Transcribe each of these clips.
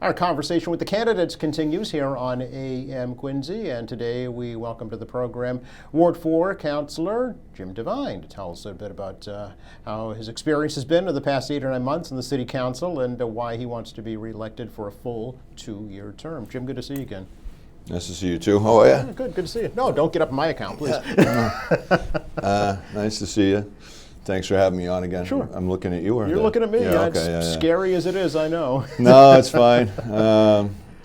Our conversation with the candidates continues here on AM Quincy, and today we welcome to the program Ward 4 Councillor Jim Devine to tell us a bit about how his experience has been in the past 8 or 9 months in the City Council and why he wants to be reelected for a full 2-year term. Jim, good to see you again. Nice to see you too. How are you? Yeah, good to see you. No, don't get up my account, please. Nice to see you. Thanks for having me on again. Sure. I'm looking at you. You're looking at me. Yeah, It's scary as it is, I know. No, it's fine.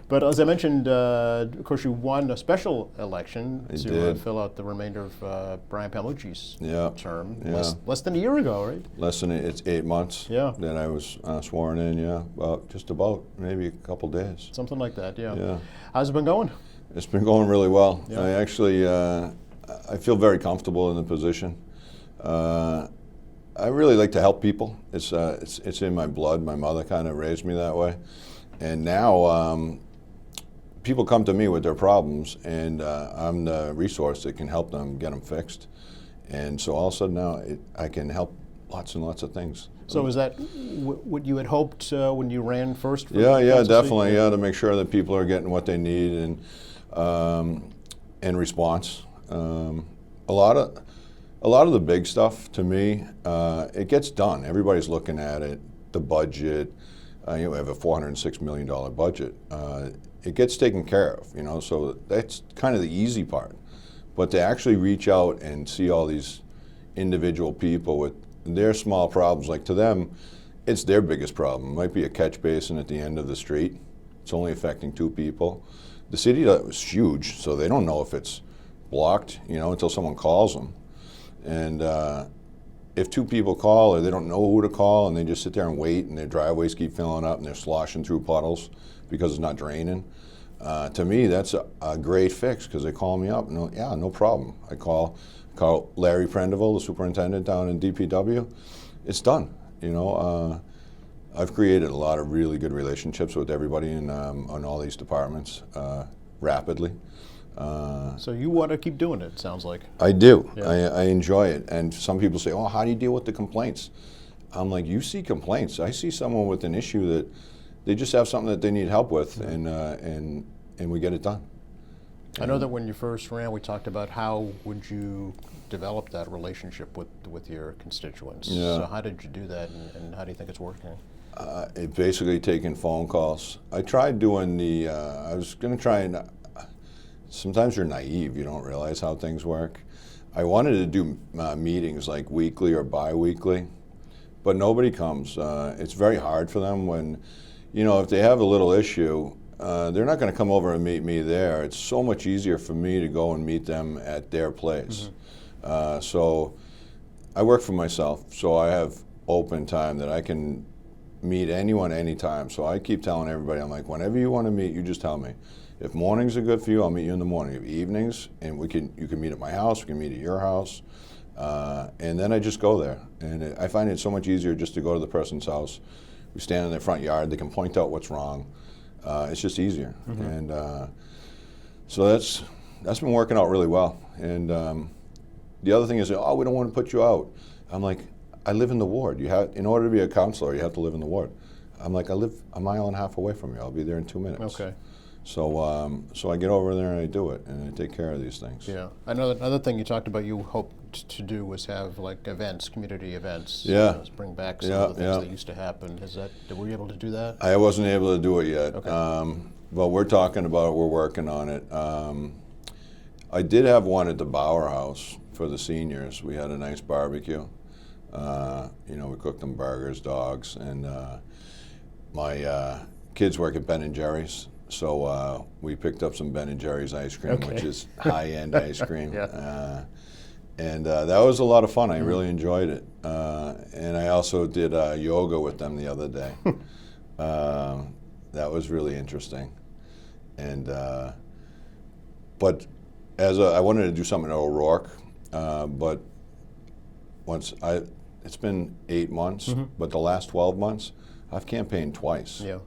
But as I mentioned, of course, you won a special election to did. fill out the remainder of Brian Palmucci's term. Yeah. Less than a year ago, right? It's 8 months. Yeah. That I was sworn in. Yeah, well, just about maybe a couple days. Something like that. Yeah. Yeah. How's it been going? It's been going really well. Yeah. I actually I feel very comfortable in the position. I really like to help people. It's in my blood. My mother kind of raised me that way, and now people come to me with their problems, and I'm the resource that can help them get them fixed. And so all of a sudden now I can help lots and lots of things. So is that what you had hoped when you ran first? For Yeah, council seat? definitely. Yeah, to make sure that people are getting what they need and response. A lot of the big stuff, to me, it gets done. Everybody's looking at it. The budget, we have a $406 million budget. It gets taken care of, so that's kind of the easy part. But to actually reach out and see all these individual people with their small problems, like to them, it's their biggest problem. It might be a catch basin at the end of the street. It's only affecting 2 people. The city is huge, so they don't know if it's blocked, until someone calls them. And if 2 people call or they don't know who to call and they just sit there and wait and their driveways keep filling up and they're sloshing through puddles because it's not draining, to me that's a great fix because they call me up and yeah, no problem. I call Larry Prendeville, the superintendent down in DPW. It's done. I've created a lot of really good relationships with everybody on all these departments rapidly. So you want to keep doing it, sounds like. I do. Yeah. I enjoy it. And some people say, oh, how do you deal with the complaints? I'm like, you see complaints. I see someone with an issue that they just have something that they need help with, and we get it done. I know that when you first ran, we talked about how would you develop that relationship with your constituents. Yeah. So how did you do that, and how do you think it's working? It basically taking phone calls. I tried doing I was going to try and, sometimes you're naive, you don't realize how things work. I wanted to do meetings like weekly or bi-weekly, but nobody comes. It's very hard for them when, if they have a little issue, they're not going to come over and meet me there. It's so much easier for me to go and meet them at their place. Mm-hmm. So I work for myself, so I have open time that I can meet anyone anytime. So I keep telling everybody, I'm like, whenever you want to meet, you just tell me. If mornings are good for you, I'll meet you in the morning. If evenings, and you can meet at my house, we can meet at your house, and then I just go there. And I find it so much easier just to go to the person's house. We stand in their front yard, they can point out what's wrong. It's just easier. Mm-hmm. And so that's been working out really well. And the other thing is, oh, we don't want to put you out. I'm like, I live in the ward. In order to be a councilor, you have to live in the ward. I'm like, I live a mile and a half away from you. I'll be there in 2 minutes. Okay. So I get over there and I do it, and I take care of these things. Yeah. Another thing you talked about you hoped to do was have like events, community events. Yeah. Bring back some of the things that used to happen. Were you able to do that? I wasn't able to do it yet. Okay. But we're talking about it. We're working on it. I did have one at the Bauer House for the seniors. We had a nice barbecue. We cooked them burgers, dogs, and my kids work at Ben & Jerry's. So we picked up some Ben & Jerry's ice cream, which is high-end ice cream. Yeah. And that was a lot of fun. I really enjoyed it. And I also did yoga with them the other day. That was really interesting. And but I wanted to do something at O'Rourke, but it's been 8 months, but the last 12 months, I've campaigned twice. Yeah.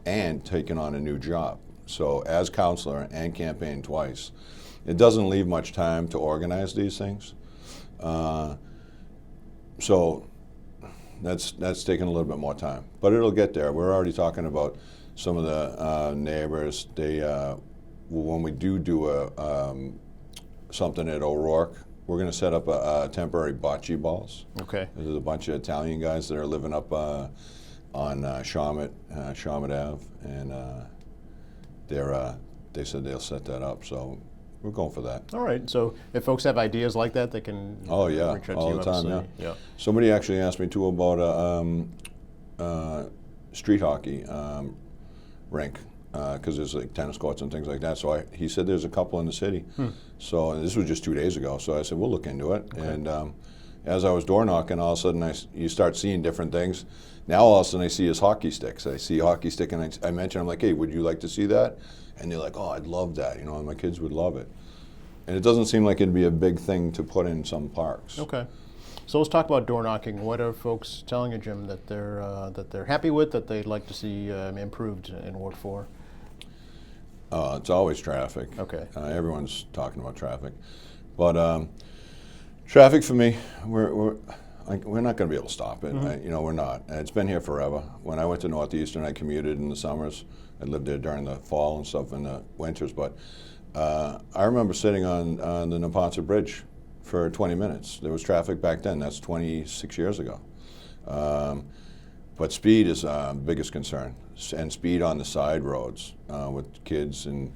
And taken on a new job. So as councilor and campaigned twice, it doesn't leave much time to organize these things. So that's taken a little bit more time, but it'll get there. We're already talking about some of the neighbors, they when we do something at O'Rourke, we're going to set up a temporary bocce balls. Okay. There's a bunch of Italian guys that are living up on Shawmut Ave, and they said they'll set that up. So we're going for that. All right. So if folks have ideas like that, they can Oh yeah, reach out all to you. the time. Obviously. Yeah. Somebody actually asked me too about a street hockey rink, because there's like tennis courts and things like that. So he said there's a couple in the city. So this was just 2 days ago. So I said we'll look into it. Okay. And as I was door knocking, all of a sudden you start seeing different things. Now all of a sudden I see his hockey sticks. I see a hockey stick, and I mentioned, I'm like, hey, would you like to see that? And they're like, oh, I'd love that. You know, and my kids would love it. And it doesn't seem like it'd be a big thing to put in some parks. Okay. So let's talk about door knocking. What are folks telling you, Jim, that they're happy with, that they'd like to see improved in Ward 4? It's always traffic. Okay. Everyone's talking about traffic, but traffic for me, we're not going to be able to stop it. We're not. It's been here forever. When I went to Northeastern, I commuted in the summers. I lived there during the fall and stuff in the winters. But I remember sitting on the Neponset Bridge for 20 minutes. There was traffic back then. That's 26 years ago. But speed is biggest concern, and speed on the side roads with kids and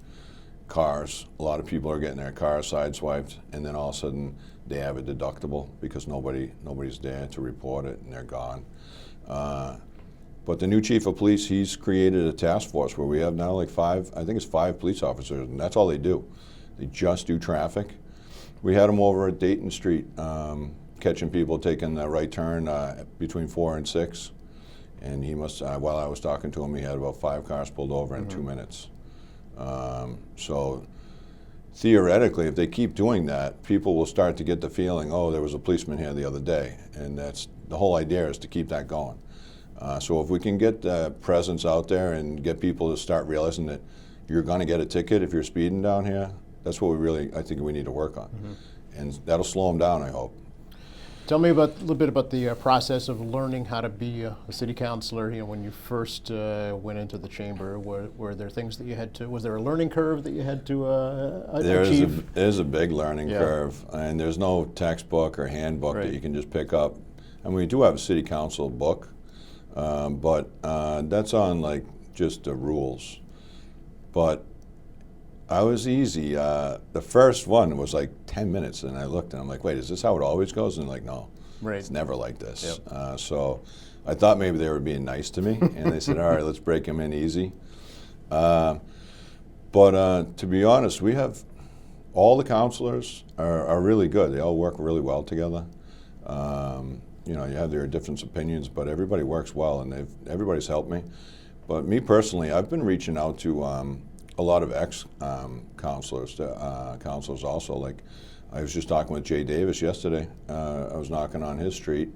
cars. A lot of people are getting their cars sideswiped, and then all of a sudden they have a deductible because nobody's there to report it, and they're gone. But the new chief of police, he's created a task force where we have now like five police officers, and that's all they do. They just do traffic. We had them over at Dayton Street, catching people taking the right turn between 4 and 6. And he must, while I was talking to him, he had about 5 cars pulled over in 2 minutes. So theoretically, if they keep doing that, people will start to get the feeling, oh, there was a policeman here the other day. And that's the whole idea, is to keep that going. So if we can get presence out there and get people to start realizing that you're going to get a ticket if you're speeding down here, that's what I think we need to work on. And that'll slow them down, I hope. Tell me a little bit about the process of learning how to be a city councilor. You know, when you first went into the chamber, were there things that you had to? Was there a learning curve that you had to achieve? There's a big learning curve, and there's no textbook or handbook that you can just pick up. And we do have a city council book, but that's on like just the rules. But I was easy. The first one was like 10 minutes, and I looked and I'm like, wait, is this how it always goes? And like, no, it's never like this. Yep. So I thought maybe they were being nice to me, and they said, all right, let's break them in easy. But to be honest, we have all the counselors are really good. They all work really well together. You have their different opinions, but everybody works well, and everybody's helped me. But me personally, I've been reaching out to a lot of ex-counselors also. Like, I was just talking with Jay Davis yesterday. I was knocking on his street,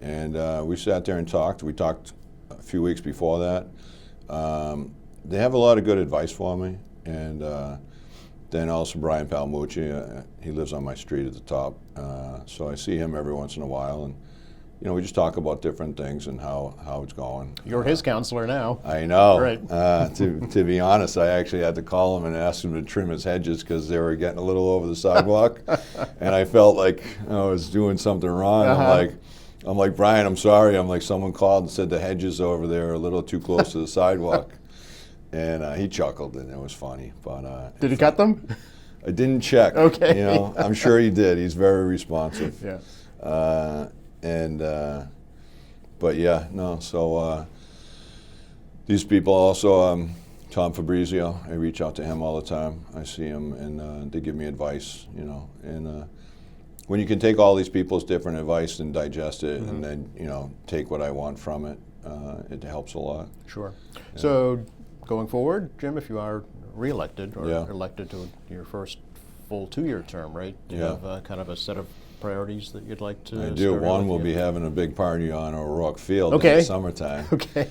and we sat there and talked. We talked a few weeks before that. They have a lot of good advice for me. And then also Brian Palmucci, he lives on my street at the top. So I see him every once in a while, and we just talk about different things and how it's going. You're his counselor now. I know. Right. To be honest, I actually had to call him and ask him to trim his hedges because they were getting a little over the sidewalk, and I felt like I was doing something wrong. I'm like, Brian, I'm sorry. I'm like, someone called and said the hedges over there are a little too close to the sidewalk, and he chuckled, and it was funny. But did he cut them? I didn't check. Okay. I'm sure he did. He's very responsive. Yeah. But yeah, no, so these people also, Tom Fabrizio, I reach out to him all the time. I see him, and they give me advice, and when you can take all these people's different advice and digest it, and then, take what I want from it, it helps a lot. Sure. Yeah. So going forward, Jim, if you are reelected or elected to your first full 2-year term, right? Do you have kind of a set of priorities that you'd like to? I do. One, we'll be having a big party on O'Rourke Field in the summertime. Okay.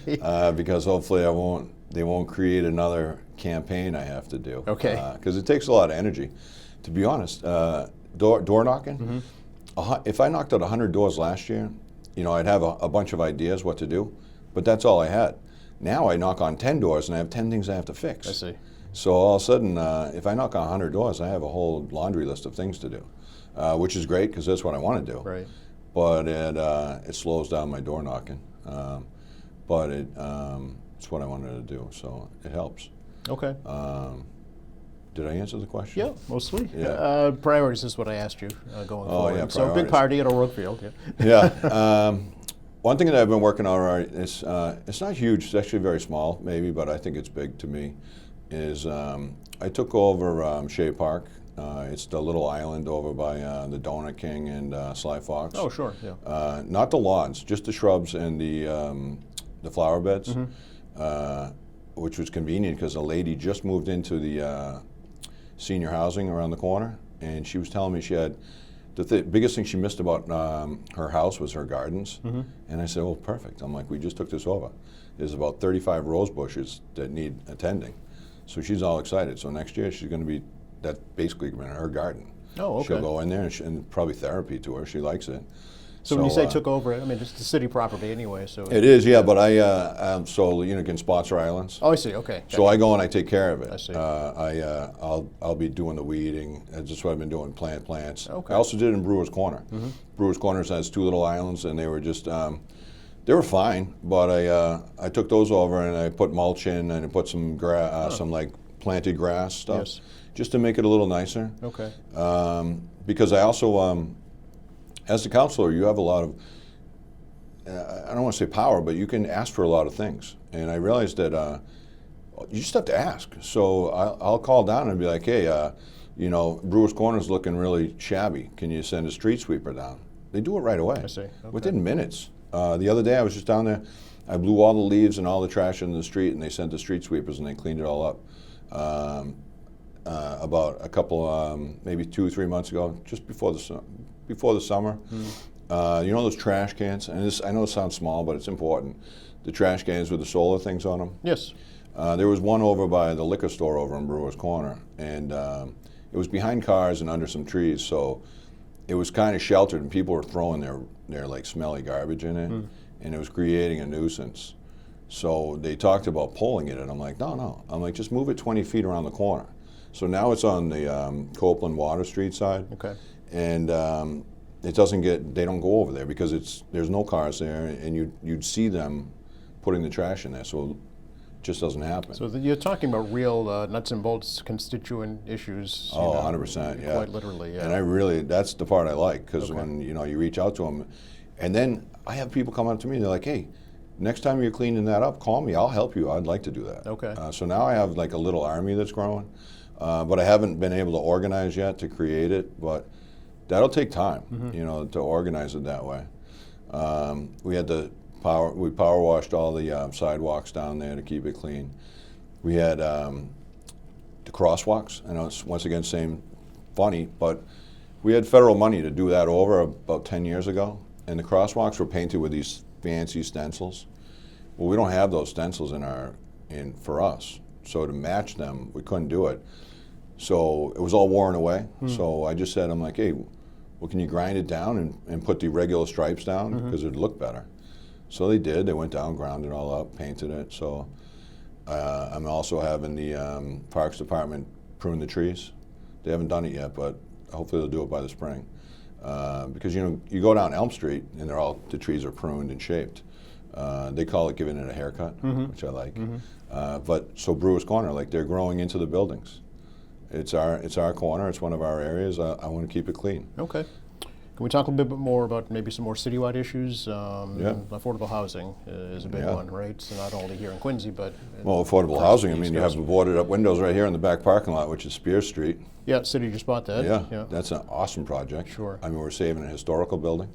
Because hopefully they won't create another campaign I have to do. Okay. Because it takes a lot of energy. To be honest, door knocking, if I knocked out 100 doors last year, I'd have a bunch of ideas what to do, but that's all I had. Now I knock on 10 doors and I have 10 things I have to fix. I see. So all of a sudden, if I knock on 100 doors, I have a whole laundry list of things to do, which is great because that's what I want to do. Right. But it slows down my door knocking. But it's what I wanted to do, so it helps. Okay. Did I answer the question? Yeah, mostly. Yeah. Priorities is what I asked you going forward. yeah, So big priorities. party at O'Rourkefield. Yeah. Yeah. One thing that I've been working on, right, is it's not huge. It's actually very small, maybe, but I think it's big to me. Is I took over Shea Park. It's the little island over by the Donut King and Sly Fox. Oh, sure. Yeah. Not the lawns, just the shrubs and the flower beds, which was convenient because a lady just moved into the senior housing around the corner, and she was telling me she had the biggest thing she missed about her house was her gardens. And I said, "Oh, perfect." I'm like, "We just took this over. There's about 35 rose bushes that need attending." So she's all excited. So next year she's going to be, that's basically in her garden. Oh, okay. She'll go in there and probably therapy to her. She likes it. So when you say took over it, I mean, it's the city property anyway, so. It is, yeah, but I, so, you know, can sponsor islands. Oh, I see, okay. So I go and I take care of it. I see. I'll be doing the weeding. That's just what I've been doing, plant plants. Okay. I also did it in Brewer's Corner. Brewer's Corner has 2 little islands, and they were just, they were fine, but I took those over and I put mulch in and I put some some like planted grass stuff, Yes. just to make it a little nicer. Okay. Because I also, as a counselor, you have a lot of, I don't want to say power, but you can ask for a lot of things. And I realized that you just have to ask. So I'll call down and be like, "Hey, you know, Brewer's Corner's looking really shabby. Can you send a street sweeper down?" They do it right away. I see. Okay. Within minutes. The other day I was just down there. I blew all the leaves and all the trash in the street, and they sent the street sweepers and they cleaned it all up. About a couple, maybe 2 or 3 months ago, just before the summer. You know those trash cans? And this, I know it sounds small, but it's important. The trash cans with the solar things on them. Yes. There was one over by the liquor store over in Brewer's Corner, and it was behind cars and under some trees, so it was kind of sheltered, and people were throwing their like smelly garbage in it, and it was creating a nuisance. So they talked about pulling it, and I'm like, no. I'm like, just move it 20 feet around the corner. So now it's on the Copeland Water Street side, Okay. and it doesn't get, they don't go over there because there's no cars there, and you'd see them putting the trash in there, so it just doesn't happen. So you're talking about real nuts and bolts constituent issues. Oh, 100%, yeah. Quite literally, yeah. And I really, that's the part I like, because Okay. when, you know, you reach out to them, and then I have people come up to me and they're like, "Hey, next time you're cleaning that up, call me, I'll help you, I'd like to do that." Okay. So now I have like a little army that's growing, but I haven't been able to organize yet to create it, but that'll take time, you know, to organize it that way. We power washed all the sidewalks down there to keep it clean. We had the crosswalks. I know it's once again same funny, but we had federal money to do that over about 10 years ago, and the crosswalks were painted with these fancy stencils. Well, we don't have those stencils for us, so to match them, we couldn't do it. So it was all worn away. So I just said, I'm like, "Hey, well, can you grind it down and put the regular stripes down because it'd look better?" So they did. They went down, ground it all up, painted it. So I'm also having the Parks Department prune the trees. They haven't done it yet, but hopefully they'll do it by the spring. Because, you know, you go down Elm Street and the trees are pruned and shaped. They call it giving it a haircut, which I like. But so Brewer's Corner, like, they're growing into the buildings. It's our corner. It's one of our areas. I want to keep it clean. Okay. Can we talk a little bit more about maybe some more citywide issues? Yeah. Affordable housing is a big Yeah. one, right? So not only here in Quincy, but Well, affordable housing, I mean, you have the boarded up windows right here in the back parking lot, which is Spear Street. yeah, city just bought that. Yeah, that's an awesome project. Sure. I mean, we're saving a historical building,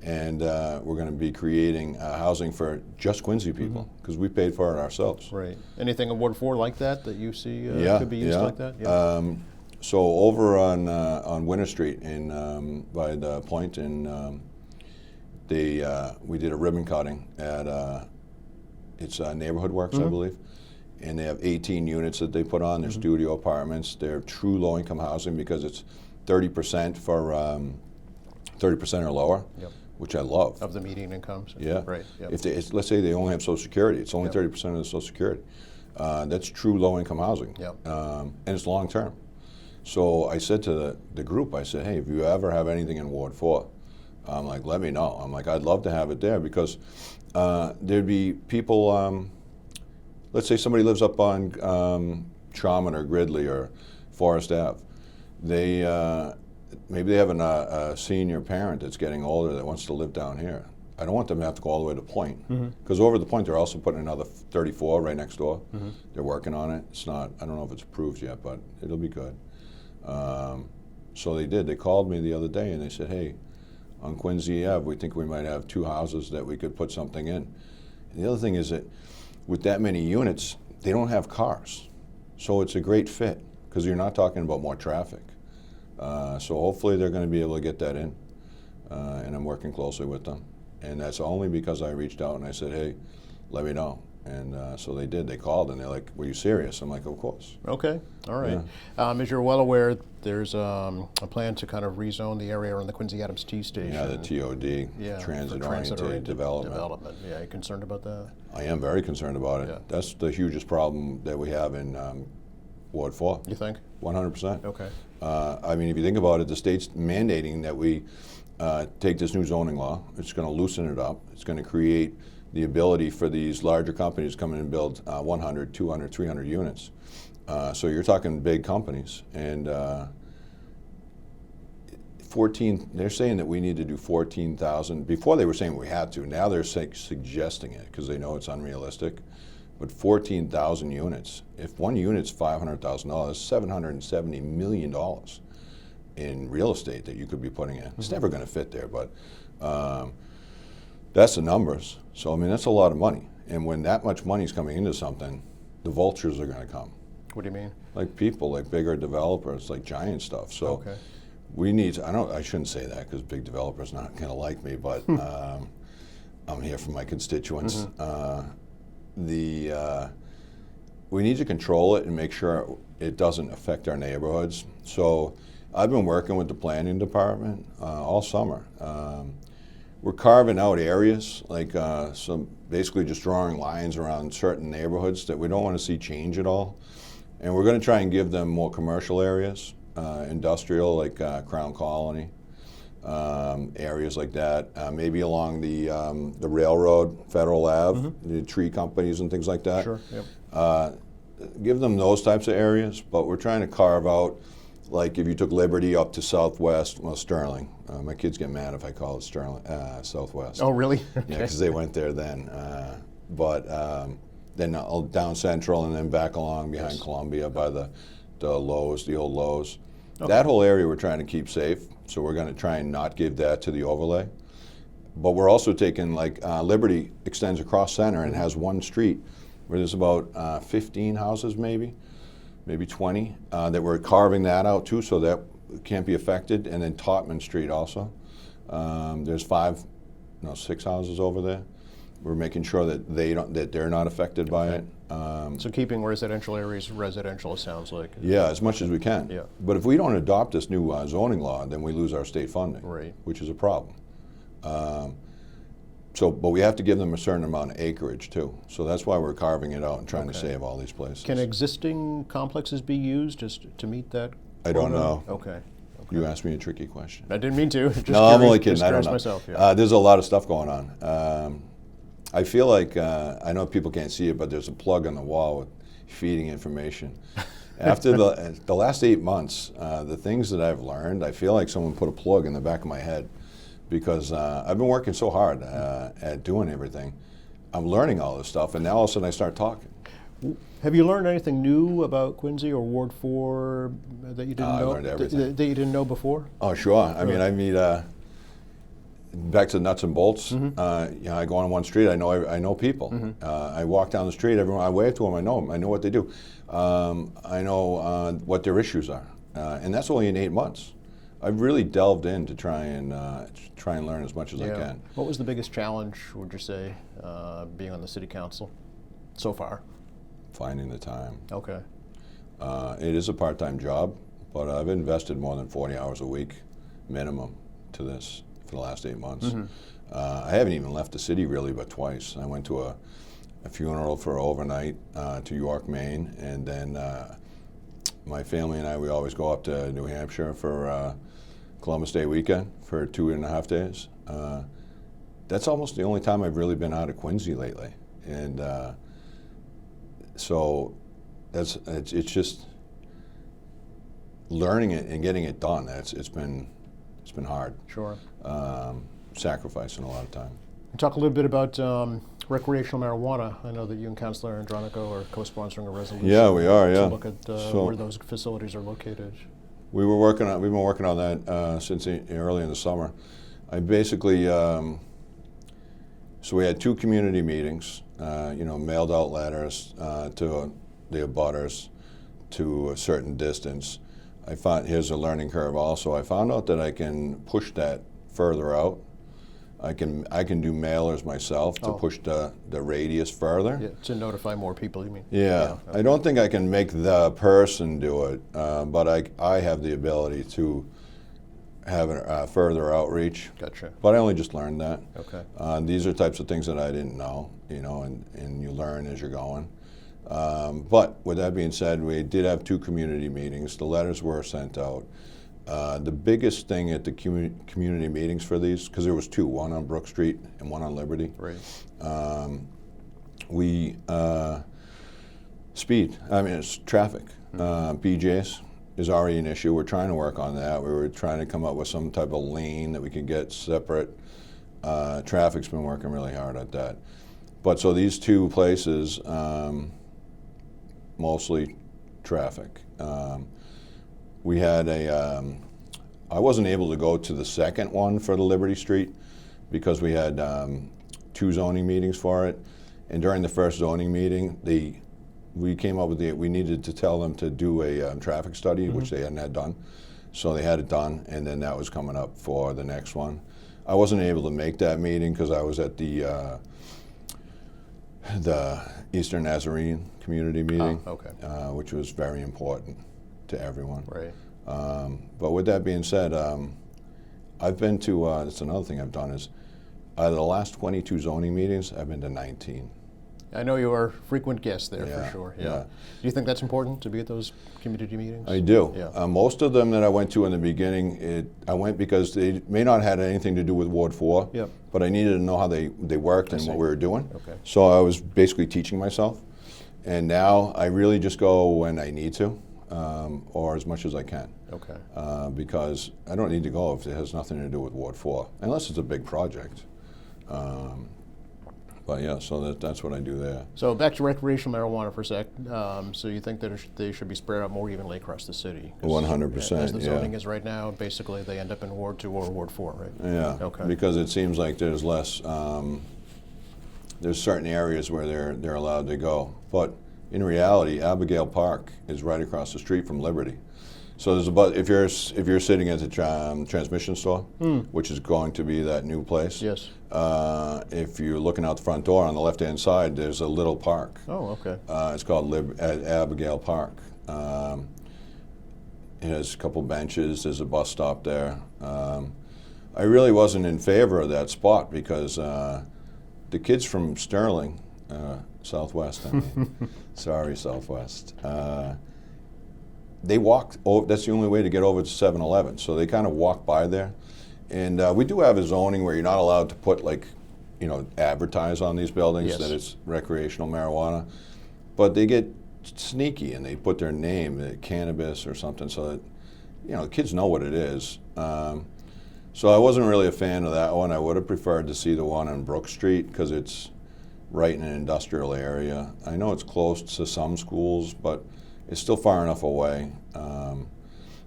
and we're going to be creating housing for just Quincy people, because we paid for it ourselves. Right. Anything in Ward 4 like that you see Yeah, could be used yeah. like that? Yeah. So over on Winter Street by the point, we did a ribbon cutting at it's Neighborhood Works, I believe, and they have 18 units that they put on. They're studio apartments. They're true low-income housing because it's 30% for 30% or lower, Yep. which I love. Of the median incomes? Yeah. Right. Yep. Let's say they only have Social Security, it's only Yep. 30% of the Social Security. That's true low-income housing, Yep. And it's long-term. So I said to the group, I said, hey, if you ever have anything in Ward 4, I'm like, let me know. I'm like, I'd love to have it there because there'd be people, let's say somebody lives up on Charmin or Gridley or Forest Ave. They maybe they have a senior parent that's getting older that wants to live down here. I don't want them to have to go all the way to Point, because over the Point they're also putting another 34 right next door. They're working on it. It's not. I don't know if it's approved yet, but it'll be good. So they did. They called me the other day and they said, hey, on Quincy Ave, we think we might have 2 houses that we could put something in. And the other thing is that with that many units, they don't have cars. So it's a great fit because you're not talking about more traffic. So hopefully they're going to be able to get that in. And I'm working closely with them. And that's only because I reached out and I said, hey, let me know. And so they did. They called and they're like, were you serious? I'm like, of course. Okay, all right. Yeah. As you're well aware, there's a plan to kind of rezone the area around the Quincy Adams T Station. Yeah, the TOD, Yeah, for transit-oriented development. Yeah, you concerned about that? I am very concerned about it. Yeah. That's the hugest problem that we have in Ward 4. You think? 100%. Okay. I mean, if you think about it, the state's mandating that we take this new zoning law. It's going to loosen it up. It's going to create the ability for these larger companies to come in and build 100, 200, 300 units. So you're talking big companies. And 14, they're saying that we need to do 14,000. Before they were saying we had to. Now they're suggesting it because they know it's unrealistic. But 14,000 units. If one unit's $500,000, $770 million in real estate that you could be putting in. It's never going to fit there, but that's the numbers. So I mean, that's a lot of money. And when that much money's coming into something, the vultures are going to come. What do you mean? Like people, like bigger developers, like giant stuff. So Okay. we need to, I shouldn't say that because big developers not going to like me, but I'm here for my constituents. We need to control it and make sure it doesn't affect our neighborhoods. So I've been working with the planning department all summer. We're carving out areas, like basically just drawing lines around certain neighborhoods that we don't want to see change at all. And we're going to try and give them more commercial areas, industrial, like Crown Colony, areas like that. Maybe along the railroad, Federal Ave, the tree companies and things like that. Sure, yep. Give them those types of areas, but we're trying to carve out, like if you took Liberty up to Southwest, well, Sterling. My kids get mad if I call it Sterling, Southwest. Oh, really? Yeah, because they went there then. But then down Central and then back along behind Columbia by the Lowe's, the old Lowe's. Okay. That whole area we're trying to keep safe, so we're going to try and not give that to the overlay. But we're also taking, like, Liberty extends across center and has one street where there's about 15 houses maybe 20, that we're carving that out too, so that can't be affected. And then Totman Street also. There's 6 houses over there. We're making sure that they're not affected by it. So keeping residential areas residential, it sounds like. Yeah, as much as we can. Yeah. But if we don't adopt this new zoning law, then we lose our state funding, Right. which is a problem. But we have to give them a certain amount of acreage too. So that's why we're carving it out and trying to save all these places. Can existing complexes be used just to meet that? I don't quota? know. Okay. You asked me a tricky question. I didn't mean to. Just No, I'm only kidding. Just I don't curious know. myself. Yeah. There's a lot of stuff going on. I feel like, I know people can't see it, but there's a plug on the wall with feeding information. After the last 8 months, the things that I've learned, I feel like someone put a plug in the back of my head because I've been working so hard at doing everything. I'm learning all this stuff, and now all of a sudden I start talking. Have you learned anything new about Quincy or Ward 4 that you didn't know? I learned everything. That you didn't know before? Oh, sure. I mean, I meet back to the nuts and bolts. I go on one street. I know people. I walk down the street. Everyone, I wave to them. I know them. I know what they do. I know what their issues are, and that's only in 8 months. I've really delved in to try and learn as much as I can. What was the biggest challenge, would you say, being on the city council so far? Finding the time. Okay. It is a part-time job, but I've invested more than 40 hours a week minimum to this for the last 8 months. I haven't even left the city really but twice. I went to a funeral for overnight to York, Maine, and then my family and I, we always go up to New Hampshire for Columbus Day weekend for 2.5 days. That's almost the only time I've really been out of Quincy lately, and so it's just learning it and getting it done. It's been hard. Sure. Sacrificing a lot of time. Talk a little bit about recreational marijuana. I know that you and Councilor Andronico are co-sponsoring a resolution. Yeah, we are. Yeah. To look at where those facilities are located. We've been working on that since early in the summer. I basically, so we had 2 community meetings. Mailed out letters to the abutters to a certain distance. I found, here's a learning curve also. I found out that I can push that further out. I can do mailers myself to push the radius further. Yeah, to notify more people, you mean? Yeah. Okay. I don't think I can make the person do it, but I have the ability to have a further outreach. Gotcha. But I only just learned that. Okay. These are types of things that I didn't know, and you learn as you're going. But with that being said, we did have 2 community meetings. The letters were sent out. The biggest thing at the community meetings for these, because there was 2, one on Brook Street and one on Liberty. Right. It's traffic. BJ's is already an issue. We're trying to work on that. We were trying to come up with some type of lane that we could get separate. Traffic's been working really hard at that. But so these 2 places, mostly traffic. We had I wasn't able to go to the second one for the Liberty Street because we had 2 zoning meetings for it. And during the first zoning meeting, we came up with we needed to tell them to do a traffic study, which they hadn't had done. So they had it done, and then that was coming up for the next one. I wasn't able to make that meeting because I was at the Eastern Nazarene community meeting, which was very important to everyone. Right. But with that being said, I've been to, that's another thing I've done is, out of the last 22 zoning meetings, I've been to 19. I know you are a frequent guest there Yeah, for sure. yeah. Do you think that's important to be at those community meetings? I do. Yeah. Most of them that I went to in the beginning, I went because they may not have had anything to do with Ward 4, Yep. but I needed to know how they worked and what we were doing. Okay. So I was basically teaching myself. And now I really just go when I need to, or as much as I can. Okay. Because I don't need to go if it has nothing to do with Ward 4, unless it's a big project. But yeah, so that's what I do there. So back to recreational marijuana for a sec. So you think that they should be spread out more evenly across the city? 100%, As the yeah. zoning is right now, basically they end up in Ward 2 or Ward 4, right? Yeah, Okay. because it seems like there's less, there's certain areas where they're allowed to go. But in reality, Abigail Park is right across the street from Liberty. So there's about, if you're sitting at the transmission store, which is going to be that new place. Yes. If you're looking out the front door on the left-hand side, there's a little park. Oh, okay. It's called Abigail Park. It has a couple benches. There's a bus stop there. I really wasn't in favor of that spot because the kids from Sterling, Southwest, I mean, sorry, Southwest, they walked over. That's the only way to get over to 7-Eleven. So they kind of walk by there. And we do have a zoning where you're not allowed to put advertise on these buildings Yes. that it's recreational marijuana. But they get sneaky and they put their name, cannabis or something, so that the kids know what it is. So I wasn't really a fan of that one. I would have preferred to see the one on Brook Street because it's right in an industrial area. I know it's close to some schools, but it's still far enough away.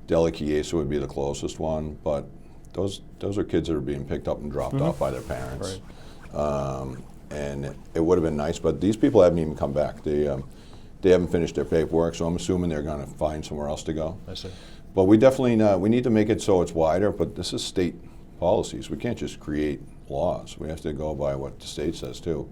Dela Chiesa would be the closest one, but those are kids that are being picked up and dropped off by their parents. Right. And it would have been nice, but these people haven't even come back. They haven't finished their paperwork, so I'm assuming they're going to find somewhere else to go. I see. But we definitely we need to make it so it's wider, but this is state policies. We can't just create laws. We have to go by what the state says too.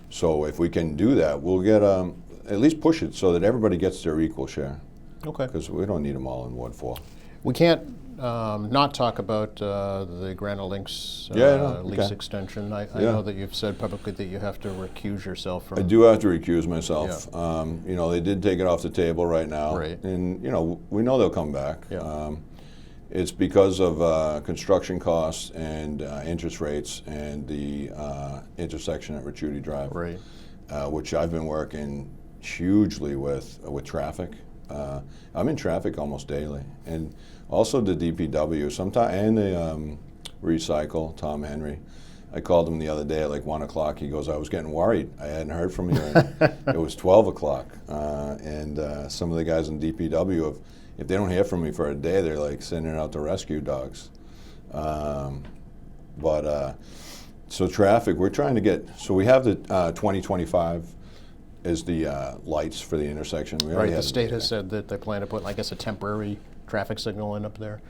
So if we can do that, we'll get at least push it so that everybody gets their equal share. Okay. Because we don't need them all in Ward 4. We can't not talk about the Granite Links lease okay. extension. I Yeah. know that you've said publicly that you have to recuse yourself from. I do have to recuse myself. You know, they did take it off the table right now, Right. and you know, we know they'll come back. Yeah. It's because of construction costs and interest rates and the intersection at Ricciuti Drive, Right. Which I've been working hugely with traffic. I'm in traffic almost daily, and also the DPW sometimes, and the Recycle, Tom Henry. I called him the other day at like 1 o'clock. He goes, I was getting worried. I hadn't heard from you. And it was 12 o'clock. And some of the guys in DPW, if they don't hear from me for a day, they're like sending out the rescue dogs. So traffic, we're trying to get, so we have the 2025 is the lights for the intersection. We already Right. The have state has said that they plan to put, I guess, a temporary traffic signal in up there.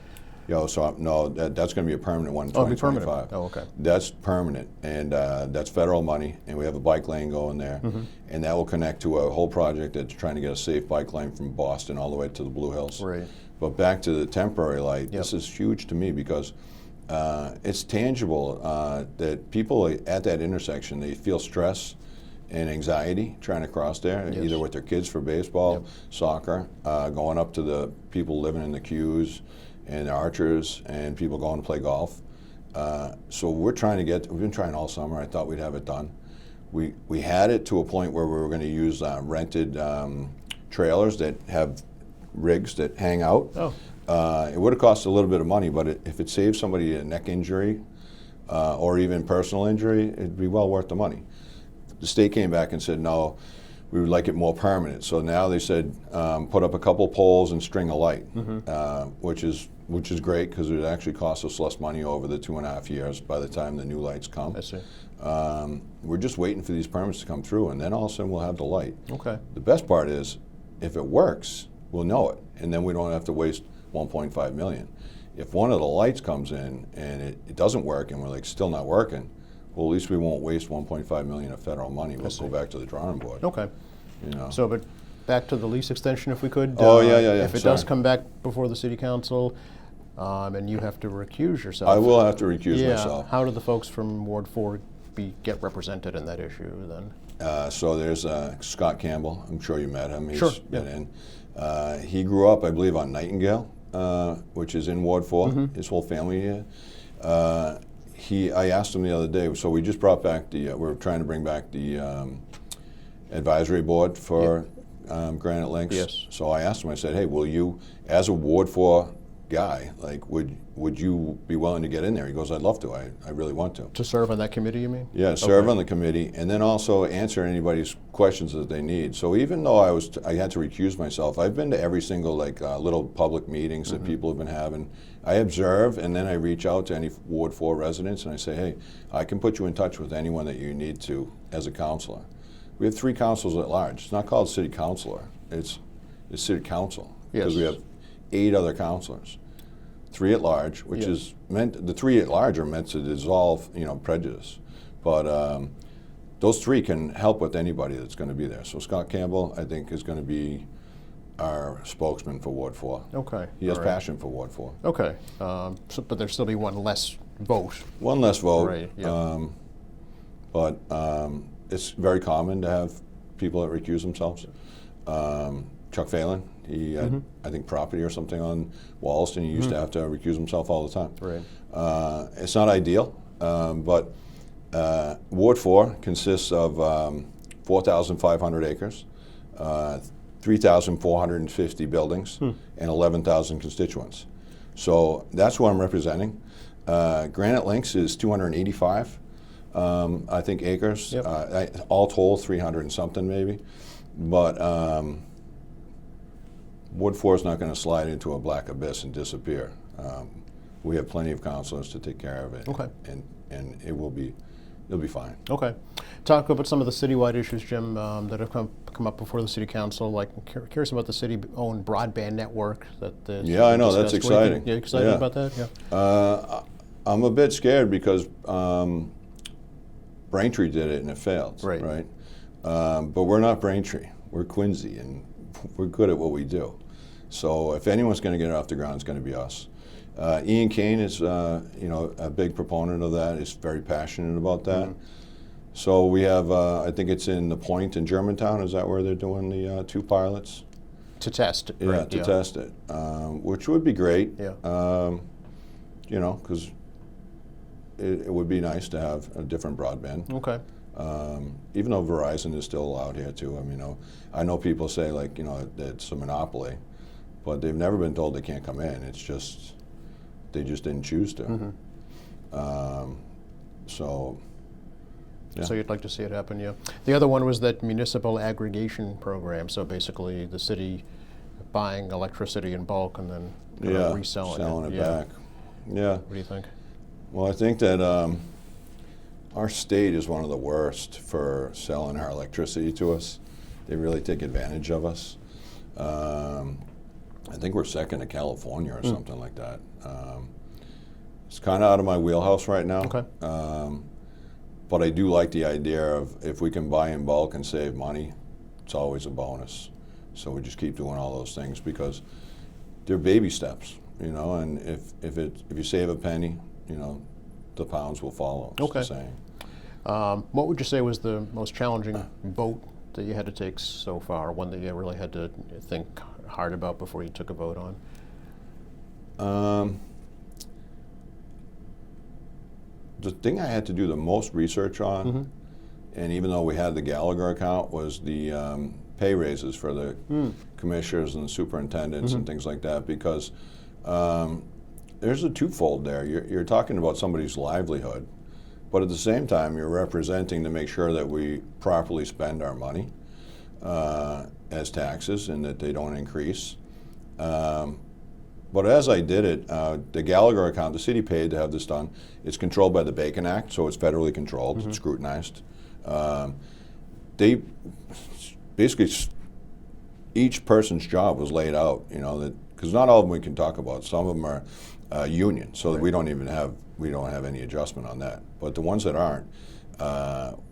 No, that's going to be a permanent one in Oh, it'll be permanent. 2025. Oh, okay. That's permanent, and that's federal money, and we have a bike lane going there, and that will connect to a whole project that's trying to get a safe bike lane from Boston all the way to the Blue Hills. Right. But back to the temporary light, this Yep. is huge to me because it's tangible that people at that intersection, they feel stress and anxiety trying to cross there, Yes. either with their kids for baseball, Yep. soccer, going up to the people living in the queues and the archers and people going to play golf. So we've been trying all summer. I thought we'd have it done. We had it to a point where we were going to use rented trailers that have rigs that hang out. Oh. It would have cost a little bit of money, but if it saves somebody a neck injury or even personal injury, it'd be well worth the money. The state came back and said, no, we would like it more permanent. So now they said, put up a couple poles and string a light, which is great because it actually costs us less money over the 2.5 years by the time the new lights come. I see. We're just waiting for these permits to come through, and then all of a sudden we'll have the light. Okay. The best part is, if it works, we'll know it, and then we don't have to waste 1.5 million. If one of the lights comes in and it doesn't work and we're like still not working, well, at least we won't waste 1.5 million of federal money. We'll go back to the drawing board. Okay. You know. So, but back to the lease extension, if we could. Oh, yeah. If it does Sorry. come back before the city council, and you have to recuse yourself. I will have to recuse yeah. myself. How do the folks from Ward 4 get represented in that issue then? So there's Scott Campbell. I'm sure you met him. He's Sure, been in. He grew up, I believe, on Nightingale, which is in Ward 4. His whole family here. I asked him the other day. So we just brought back we're trying to bring back the advisory board for Granite Links. Yes. So I asked him. I said, "Hey, will you, as a Ward 4 guy, like, would you be willing to get in there?" He goes, "I'd love to. I really want to." To serve on that committee, you mean? Yeah, serve Okay. on the committee, and then also answer anybody's questions that they need. So even though I had to recuse myself, I've been to every single little public meetings that people have been having. I observe, and then I reach out to any Ward 4 residents, and I say, hey, I can put you in touch with anyone that you need to as a counselor. We have 3 councils at large. It's not called city councilor. It's city council because Yes. we have 8 other councilors. 3 at large, which Yes. is meant. The 3 at large are meant to dissolve, prejudice, but those 3 can help with anybody that's going to be there. So Scott Campbell, I think, is going to be our spokesman for Ward 4. Okay. He has all right. passion for Ward 4. Okay. But there'll still be one less vote. One less vote, Right, yeah. But it's very common to have people that recuse themselves. Chuck Phelan, he had, I think, property or something on Wallaston. He used to have to recuse himself all the time. Right. It's not ideal, but Ward 4 consists of 4,500 acres, 3,450 buildings, and 11,000 constituents. So that's what I'm representing. Granite Links is 285, I think, acres. Yep. All told, 300 and something maybe. But Ward 4 is not going to slide into a black abyss and disappear. We have plenty of councilors to take care of it. Okay. And it'll be fine. Okay. Talk about some of the citywide issues, Jim, that have come up before the city council. Like, curious about the city-owned broadband network that. Yeah, I know, that's discussed. What do you think? exciting. You excited Yeah. about that? Yeah. I'm a bit scared because Braintree did it and it failed. Right. But we're not Braintree. We're Quincy, and we're good at what we do. So if anyone's going to get it off the ground, it's going to be us. Ian Kane is, a big proponent of that. He's very passionate about that. So we have, I think it's in the Point in Germantown. Is that where they're doing the 2 pilots? To test, Yeah, right? to test it, which would be great. Yeah. Because it would be nice to have a different broadband. Okay. Even though Verizon is still allowed here too. I mean, I know people say that it's a monopoly, but they've never been told they can't come in. It's just they just didn't choose to. So. Yeah. So you'd like to see it happen, yeah. The other one was that municipal aggregation program. So basically, the city buying electricity in bulk and then reselling selling it yeah. back. Yeah. What do you think? Well, I think that our state is one of the worst for selling our electricity to us. They really take advantage of us. I think we're second to California or something like that. It's kind of out of my wheelhouse right now. Okay. But I do like the idea of if we can buy in bulk and save money, it's always a bonus. So we just keep doing all those things because they're baby steps, and if you save a penny, the pounds will follow. It's Okay. the saying. What would you say was the most challenging vote that you had to take so far? One that you really had to think hard about before you took a vote on? The thing I had to do the most research on, and even though we had the Gallagher account, was the pay raises for the commissioners and the superintendents and things like that, because there's a twofold there. You're talking about somebody's livelihood, but at the same time, you're representing to make sure that we properly spend our money as taxes and that they don't increase. But as I did it, the Gallagher account, the city paid to have this done. It's controlled by the Bacon Act, so it's federally controlled, it's scrutinized. They basically, each person's job was laid out, because not all of them we can talk about. Some of them are union, so that we don't have any adjustment on that. But the ones that aren't,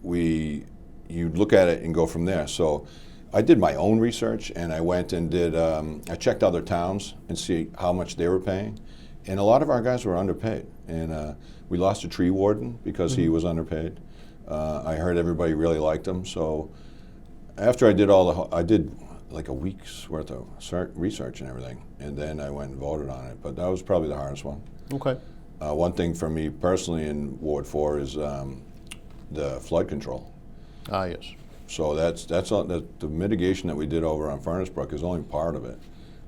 you look at it and go from there. So I did my own research, and I went and I checked other towns and see how much they were paying. And a lot of our guys were underpaid. And we lost a tree warden because he was underpaid. I heard everybody really liked him. So after I did like a week's worth of research and everything. And then I went and voted on it. But that was probably the hardest one. Okay. One thing for me personally in Ward 4 is the flood control. Ah, yes. So that's all, the mitigation that we did over on Furnace Brook is only part of it.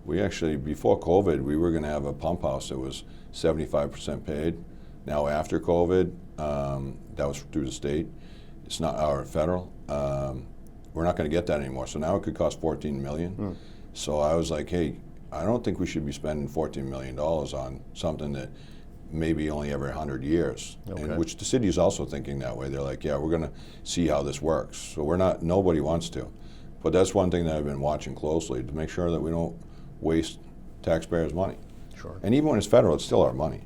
We actually, before COVID, we were going to have a pump house that was 75% paid. Now after COVID, that was through the state. It's not our federal. We're not going to get that anymore. So now it could cost $14 million. So I was like, hey, I don't think we should be spending $14 million on something that maybe only every 100 years, and which the city is also thinking that way. They're like, yeah, we're going to see how this works. So nobody wants to. But that's one thing that I've been watching closely to make sure that we don't waste taxpayers' money. Sure. And even when it's federal, it's still our money,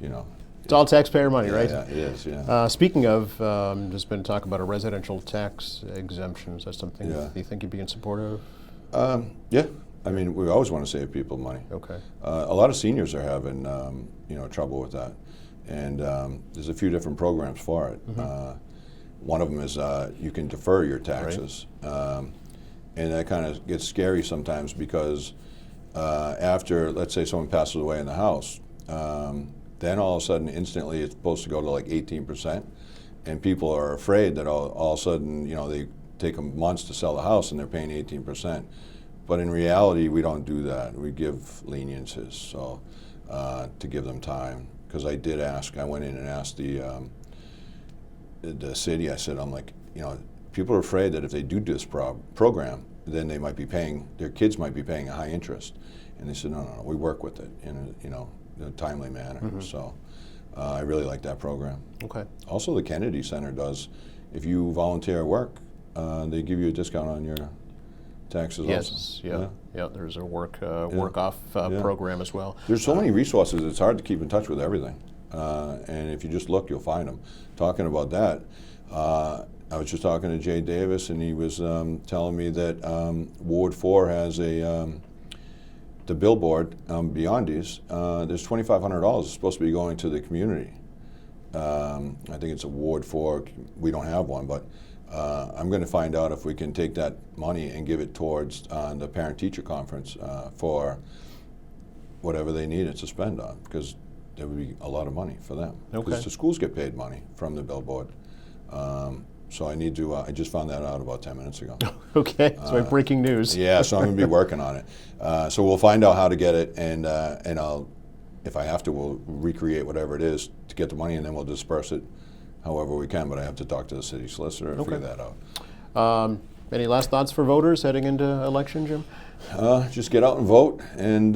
It's all taxpayer money, right? Yeah, it is, yeah. Speaking of, there's been talk about a residential tax exemption. Is that something Yeah. you think you'd be in support of? Yeah. I mean, we always want to save people money. Okay. A lot of seniors are having, trouble with that, and there's a few different programs for it. One of them is you can defer your taxes, and that kind of gets scary sometimes because after, let's say, someone passes away in the house, then all of a sudden, instantly, it's supposed to go to like 18%, and people are afraid that all of a sudden, they take them months to sell the house and they're paying 18%. But in reality, we don't do that. We give leniencies, so to give them time. Because I went in and asked the city. I said, people are afraid that if they do this program, then they might be their kids might be paying a high interest. And they said, no, we work with it in a timely manner. So I really like that program. Okay. Also, the Kennedy Center does. If you volunteer at work, they give you a discount on your taxes Yes, also. yeah. There's a work off program as well. There's so many resources, it's hard to keep in touch with everything. And if you just look, you'll find them. Talking about that, I was just talking to Jay Davis, and he was telling me that Ward 4 has a the billboard, Beyondies, there's $2,500 is supposed to be going to the community. I think it's a Ward 4. We don't have one, but I'm going to find out if we can take that money and give it towards the parent-teacher conference for whatever they need it to spend on, because there would be a lot of money for them. Okay. Because the schools get paid money from the billboard. So I need to, I just found that out about 10 minutes ago. Okay, so breaking news. Yeah, so I'm going to be working on it. So we'll find out how to get it, and I'll, if I have to, we'll recreate whatever it is to get the money, and then we'll disperse it however we can. But I have to talk to the city solicitor and figure that out. Any last thoughts for voters heading into election, Jim? Just get out and vote, and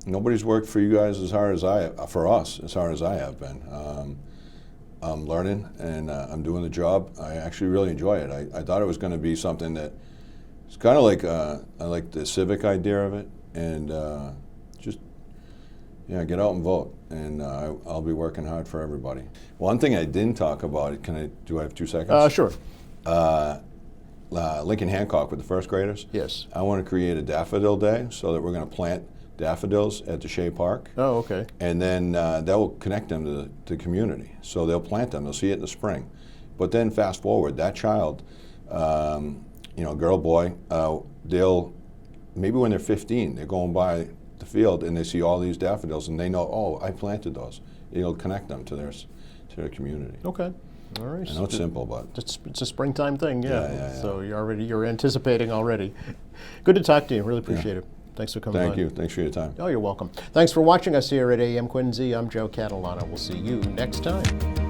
nobody's worked for you guys as hard as for us, as hard as I have been. I'm learning, and I'm doing the job. I actually really enjoy it. I thought it was going to be something that it's kind of like I like the civic idea of it, and just get out and vote. And I'll be working hard for everybody. One thing I didn't talk about. Do I have 2 seconds? Sure. Lincoln Hancock with the first graders. Yes. I want to create a daffodil day so that we're going to plant daffodils at the Shea Park. Oh, okay. And then that will connect them to the community. So they'll plant them, they'll see it in the spring. But then fast forward, that child, girl, boy, they'll, maybe when they're 15, they're going by the field and they see all these daffodils and they know, oh, I planted those. It'll connect them to their community. Okay. All right. I know it's simple, but it's a springtime thing, yeah. Yeah. So you're anticipating already. Good to talk to you. Really appreciate it. Thanks for coming. Thank you. Thanks for your time. Oh, you're welcome. Thanks for watching us here at AM Quincy. I'm Joe Catalano. We'll see you next time.